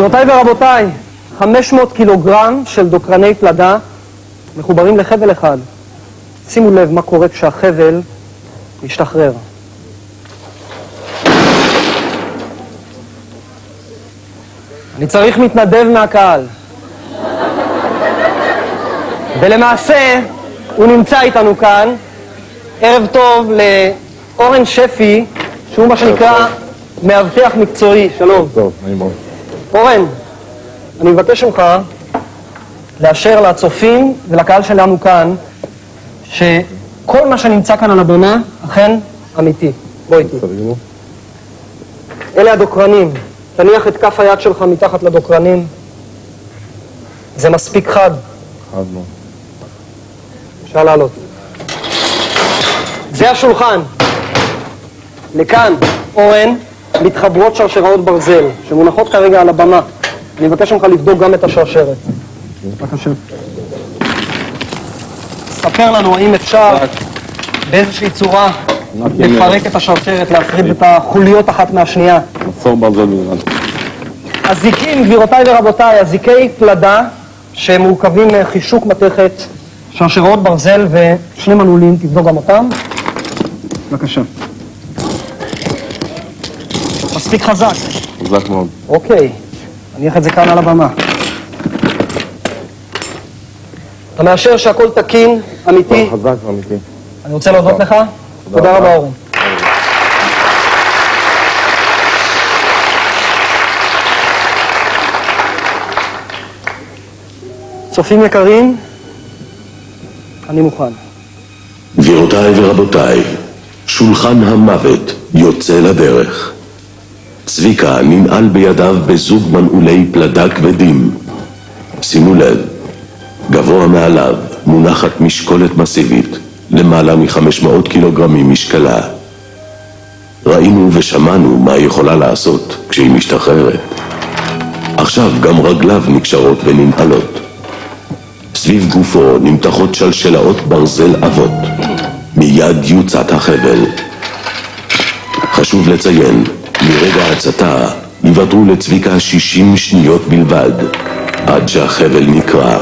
גבירותיי ורבותיי, 500 קילוגרם של דוקרני פלדה מחוברים לחבל אחד. שימו לב מה קורה כשהחבל משתחרר. אני צריך מתנדב מהקהל. ולמעשה, הוא נמצא איתנו כאן. ערב טוב לאורן שפי, שהוא מה שנקרא מאבטח מקצועי. שלום. טוב, נעים מאוד. אורן, אני מבקש ממך לאשר לצופים ולקהל שלנו כאן שכל מה שנמצא כאן על הבמה אכן אמיתי. בוא איתי. אלה הדוקרנים. תניח את כף היד שלך מתחת לדוקרנים. זה מספיק חד. חד מאוד. אפשר לעלות. זה השולחן. לכאן, אורן, מתחברות שרשראות ברזל, שמונחות כרגע על הבמה. אני מבקש ממך לבדוק גם את השרשרת. בבקשה. ספר לנו האם אפשר באיזושהי צורה לפרק את השרשרת, להפריד את החוליות אחת מהשנייה. מצור ברזל בלבד. הזיקים, גבירותיי ורבותיי, הזיקי פלדה שמורכבים מחישוק מתכת, שרשראות ברזל ושני מנעולים, תבדוק גם אותם. בבקשה. מספיק חזק. חזק מאוד. אוקיי, אני אניח את זה כאן על הבמה. אתה מאשר שהכל תקין, אמיתי? חזק ואמיתי. אני רוצה להודות לך. תודה רבה, אורן. צופים יקרים, אני מוכן. גבירותיי ורבותיי, שולחן המוות יוצא לדרך. צביקה ננעל בידיו בזוג מנעולי פלדה כבדים. שימו לב, גבוה מעליו מונחת משקולת מסיבית, למעלה מ-500 קילוגרמים משקלה. ראינו ושמענו מה היא יכולה לעשות כשהיא משתחררת. עכשיו גם רגליו נקשרות וננעלות. סביב גופו נמתחות שלשלאות ברזל אבות. מיד יוצאת החבל. חשוב לציין, מרגע ההצתה יוותרו לצביקה 60 שניות בלבד, עד שהחבל נקרע.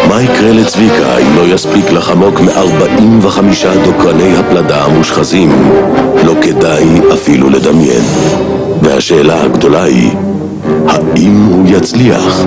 מה יקרה לצביקה אם לא יספיק לחמוק מ-45 דוקרני הפלדה המושחזים? לא כדאי אפילו לדמיין. והשאלה הגדולה היא, האם הוא יצליח?